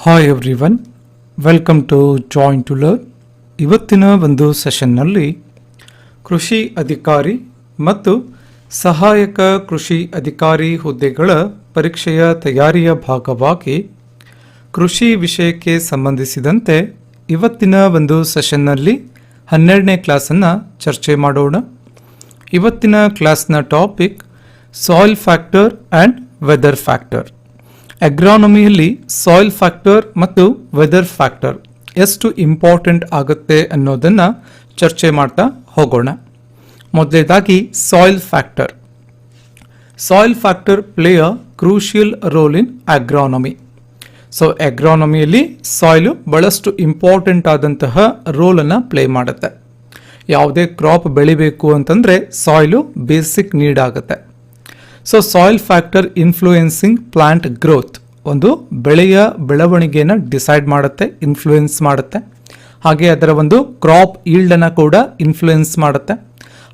Hi everyone, welcome to join to learn. ಇವತ್ತಿನ ಒಂದು ಸೆಷನ್ನಲ್ಲಿ ಕೃಷಿ ಅಧಿಕಾರಿ ಮತ್ತು ಸಹಾಯಕ ಕೃಷಿ ಅಧಿಕಾರಿ ಹುದ್ದೆಗಳ ಪರೀಕ್ಷೆಯ ತಯಾರಿಯ ಭಾಗವಾಗಿ ಕೃಷಿ ವಿಷಯಕ್ಕೆ ಸಂಬಂಧಿಸಿದಂತೆ ಇವತ್ತಿನ ಒಂದು ಸೆಷನ್ನಲ್ಲಿ 12ನೇ ಕ್ಲಾಸನ್ನು ಚರ್ಚೆ ಮಾಡೋಣ. ಇವತ್ತಿನ ಕ್ಲಾಸ್ನ topic soil factor and weather factor. ಅಗ್ರಾನಮಿಯಲ್ಲಿ ಸಾಯಿಲ್ ಫ್ಯಾಕ್ಟರ್ ಮತ್ತು ವೆದರ್ ಫ್ಯಾಕ್ಟರ್ ಎಷ್ಟು ಇಂಪಾರ್ಟೆಂಟ್ ಆಗುತ್ತೆ ಅನ್ನೋದನ್ನು ಚರ್ಚೆ ಮಾಡ್ತಾ ಹೋಗೋಣ. ಮೊದಲನೇದಾಗಿ soil factor. Soil factor play a crucial role in agronomy. So ಅಗ್ರಾನಮಿಯಲ್ಲಿ ಸಾಯಿಲು ಬಹಳಷ್ಟು ಇಂಪಾರ್ಟೆಂಟ್ ಆದಂತಹ ರೋಲನ್ನು ಪ್ಲೇ ಮಾಡುತ್ತೆ. ಯಾವುದೇ ಕ್ರಾಪ್ ಬೆಳಿಬೇಕು ಅಂತಂದರೆ ಸಾಯಿಲು ಬೇಸಿಕ್ ನೀಡ್ ಆಗುತ್ತೆ. So soil factor influencing plant growth, ಒಂದು ಬೆಳೆಯ ಬೆಳವಣಿಗೆಯನ್ನು ಡಿಸೈಡ್ ಮಾಡುತ್ತೆ, ಇನ್ಫ್ಲೂಯೆನ್ಸ್ ಮಾಡುತ್ತೆ. ಹಾಗೆ ಅದರ ಒಂದು ಕ್ರಾಪ್ ಈಲ್ಡನ್ನು ಕೂಡ ಇನ್ಫ್ಲೂಯೆನ್ಸ್ ಮಾಡುತ್ತೆ.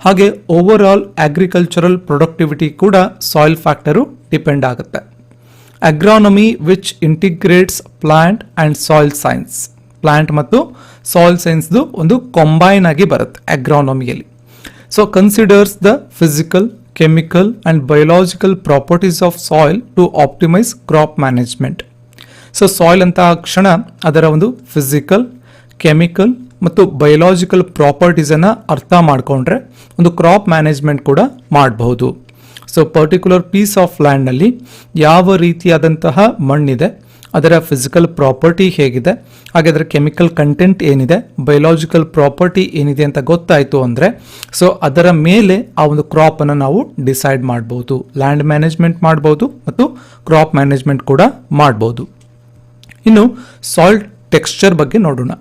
ಹಾಗೆ ಓವರ್ ಆಲ್ ಅಗ್ರಿಕಲ್ಚರಲ್ ಪ್ರೊಡಕ್ಟಿವಿಟಿ ಕೂಡ ಸಾಯಿಲ್ ಫ್ಯಾಕ್ಟರು ಡಿಪೆಂಡ್ ಆಗುತ್ತೆ. Agronomy which integrates plant and soil science. Plant ಮತ್ತು ಸಾಯಿಲ್ ಸೈನ್ಸ್ದು ಒಂದು ಕಂಬೈನ್ ಆಗಿ ಬರುತ್ತೆ ಅಗ್ರಾನಮಿಯಲ್ಲಿ. So considers the physical, chemical and biological properties of soil to optimize crop management. So soil ಅಂತ ಕ್ಷಣ ಅದರ ಒಂದು ಫಿಸಿಕಲ್, ಕೆಮಿಕಲ್ ಮತ್ತು ಬಯೋಲಾಜಿಕಲ್ ಪ್ರಾಪರ್ಟೀಸನ್ನು ಅರ್ಥ ಮಾಡಿಕೊಂಡ್ರೆ ಒಂದು ಕ್ರಾಪ್ ಮ್ಯಾನೇಜ್ಮೆಂಟ್ ಕೂಡ ಮಾಡಬಹುದು. ಸೊ ಪರ್ಟಿಕ್ಯುಲರ್ ಪೀಸ್ ಆಫ್ ಲ್ಯಾಂಡ್ನಲ್ಲಿ ಯಾವ ರೀತಿಯಾದಂತಹ ಮಣ್ಣಿದೆ, ಅದರ ಫಿಸಿಕಲ್ ಪ್ರಾಪರ್ಟಿ ಹೇಗಿದೆ, ಹಾಗೆ ಅದರ ಕೆಮಿಕಲ್ ಕಂಟೆಂಟ್ ಏನಿದೆ, ಬಯೋಲಾಜಿಕಲ್ ಪ್ರಾಪರ್ಟಿ ಏನಿದೆ ಅಂತ ಗೊತ್ತಾಯಿತು ಅಂದರೆ ಸೊ ಅದರ ಮೇಲೆ ಆ ಒಂದು ಕ್ರಾಪನ್ನು ನಾವು ಡಿಸೈಡ್ ಮಾಡ್ಬೋದು. ಲ್ಯಾಂಡ್ ಮ್ಯಾನೇಜ್ಮೆಂಟ್ ಮಾಡ್ಬೋದು ಮತ್ತು ಕ್ರಾಪ್ ಮ್ಯಾನೇಜ್ಮೆಂಟ್ ಕೂಡ ಮಾಡ್ಬೋದು. ಇನ್ನು ಸಾಯಿಲ್ ಟೆಕ್ಸ್ಚರ್ ಬಗ್ಗೆ ನೋಡೋಣ.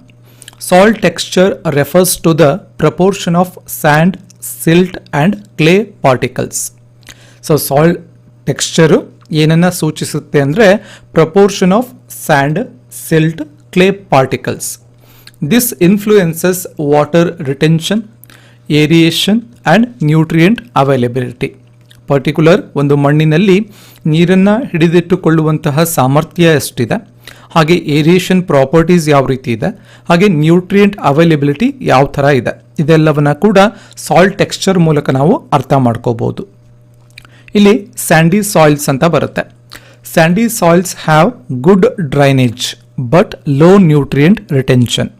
Soil texture refers to the proportion of sand, silt and clay particles. So soil texture ಏನನ್ನ ಸೂಚಿಸುತ್ತೆ ಅಂದರೆ proportion of sand, silt, clay particles. This influences water retention, aeration and nutrient availability. Particular ಒಂದು ಮಣ್ಣಿನಲ್ಲಿ ನೀರನ್ನು ಹಿಡಿದಿಟ್ಟುಕೊಳ್ಳುವಂತಹ ಸಾಮರ್ಥ್ಯ ಎಷ್ಟಿದೆ, ಹಾಗೆ ಏರಿಯೇಷನ್ ಪ್ರಾಪರ್ಟೀಸ್ ಯಾವ ರೀತಿ ಇದೆ, ಹಾಗೆ ನ್ಯೂಟ್ರಿಯೆಂಟ್ ಅವೈಲಬಿಲಿಟಿ ಯಾವ ಥರ ಇದೆ, ಇದೆಲ್ಲವನ್ನ ಕೂಡ ಸಾಯಿಲ್ ಟೆಕ್ಸ್ಚರ್ ಮೂಲಕ ನಾವು ಅರ್ಥ ಮಾಡ್ಕೋಬಹುದು. ಇಲ್ಲಿ ಸ್ಯಾಂಡಿ ಸಾಯಿಲ್ಸ್ ಅಂತ ಬರುತ್ತೆ. Sandy soils have good drainage but low nutrient retention.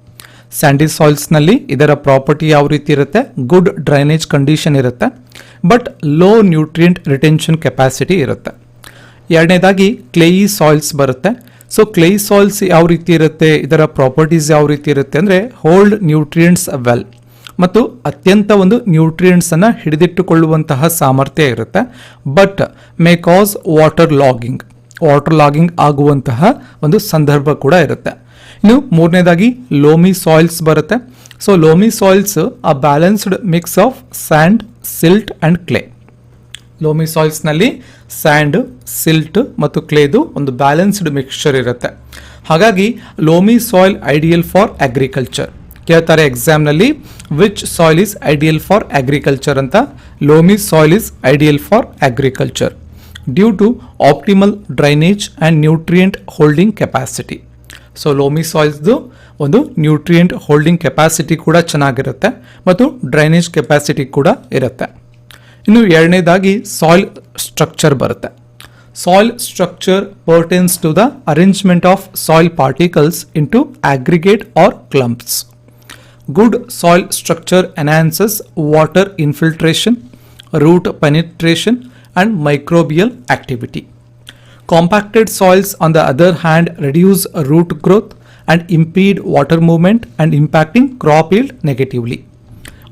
Sandy ಸಾಯಿಲ್ಸ್ನಲ್ಲಿ ಇದರ ಪ್ರಾಪರ್ಟಿ ಯಾವ ರೀತಿ ಇರುತ್ತೆ, ಗುಡ್ ಡ್ರೈನೇಜ್ ಕಂಡೀಷನ್ ಇರುತ್ತೆ, but low nutrient retention capacity ಇರುತ್ತೆ. ಎರಡನೇದಾಗಿ ಕ್ಲೇಯಿ ಸಾಯಿಲ್ಸ್ ಬರುತ್ತೆ. ಸೊ ಕ್ಲೇಯಿ ಸಾಯಿಲ್ಸ್ ಯಾವ ರೀತಿ ಇರುತ್ತೆ, ಇದರ ಪ್ರಾಪರ್ಟೀಸ್ ಯಾವ ರೀತಿ ಇರುತ್ತೆ ಅಂದರೆ ಹೋಲ್ಡ್ ನ್ಯೂಟ್ರಿಯೆಂಟ್ಸ್ ವೆಲ್, ಮತ್ತು ಅತ್ಯಂತ ಒಂದು ನ್ಯೂಟ್ರಿಯೆಂಟ್ಸನ್ನು ಹಿಡಿದಿಟ್ಟುಕೊಳ್ಳುವಂತಹ ಸಾಮರ್ಥ್ಯ ಇರುತ್ತೆ, but may cause water logging ಆಗುವಂತಹ ಒಂದು ಸಂದರ್ಭ ಕೂಡ ಇರುತ್ತೆ. ಇನ್ನು ಮೂರನೇದಾಗಿ ಲೋಮಿ ಸಾಯಿಲ್ಸ್ ಬರುತ್ತೆ. So loamy soils a balanced mix of sand, silt and clay. Loamy ಸಾಯಿಲ್ಸ್ನಲ್ಲಿ ಸ್ಯಾಂಡ್, ಸಿಲ್ಟ್ ಮತ್ತು ಕ್ಲೇದು ಒಂದು ಬ್ಯಾಲೆನ್ಸ್ಡ್ ಮಿಕ್ಸ್ಚರ್ ಇರುತ್ತೆ. ಹಾಗಾಗಿ loamy soil ideal for agriculture. ಕೇಳ್ತಾರೆ ಎಕ್ಸಾಮ್ನಲ್ಲಿ which soil is ideal for agriculture ಅಂತ. Loamy soil is ideal for agriculture due to optimal drainage and nutrient holding capacity. So loamy ಸಾಯಿಲ್ಸ್ದು ಒಂದು nutrient holding capacity ಕೂಡ ಚೆನ್ನಾಗಿರುತ್ತೆ ಮತ್ತು drainage capacity ಕೂಡ ಇರುತ್ತೆ. ಇನ್ನು ಎರಡನೇದಾಗಿ ಸಾಯಿಲ್ ಸ್ಟ್ರಕ್ಚರ್ ಬರುತ್ತೆ. Soil structure pertains to the arrangement of soil particles into aggregate or clumps. Good soil structure enhances water infiltration, root penetration and microbial activity. Compacted soils on the other hand reduce root growth and impede water movement and impacting crop yield negatively.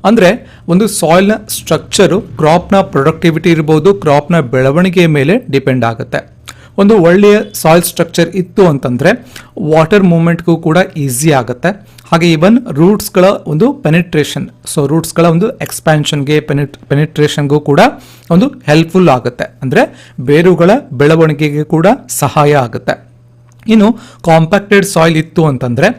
ಅಂದರೆ ಒಂದು ಸಾಯಿಲ್ನ structure ಕ್ರಾಪ್ನ productivity ಇರ್ಬೋದು, ಕ್ರಾಪ್ನ ಬೆಳವಣಿಗೆಯ ಮೇಲೆ depend ಆಗುತ್ತೆ. ಒಂದು ಒಳ್ಳೆಯ soil structure ಇತ್ತು ಅಂತಂದರೆ ವಾಟರ್ ಮೂವ್ಮೆಂಟ್ಗೂ ಕೂಡ ಈಸಿ ಆಗುತ್ತೆ. ಹಾಗೆ ಈವನ್ ರೂಟ್ಸ್ಗಳ ಒಂದು ಪೆನಿಟ್ರೇಷನ್, ಸೊ ರೂಟ್ಸ್ಗಳ ಒಂದು ಎಕ್ಸ್ಪ್ಯಾನ್ಷನ್ಗೆ ಪೆನಿಟ್ರೇಷನ್ಗೂ ಕೂಡ ಒಂದು ಹೆಲ್ಪ್ಫುಲ್ ಆಗುತ್ತೆ. ಅಂದರೆ ಬೇರುಗಳ ಬೆಳವಣಿಗೆಗೆ ಕೂಡ ಸಹಾಯ ಆಗುತ್ತೆ. ಇನ್ನು ಕಾಂಪ್ಯಾಕ್ಟೆಡ್ ಸಾಯಿಲ್ ಇತ್ತು ಅಂತಂದರೆ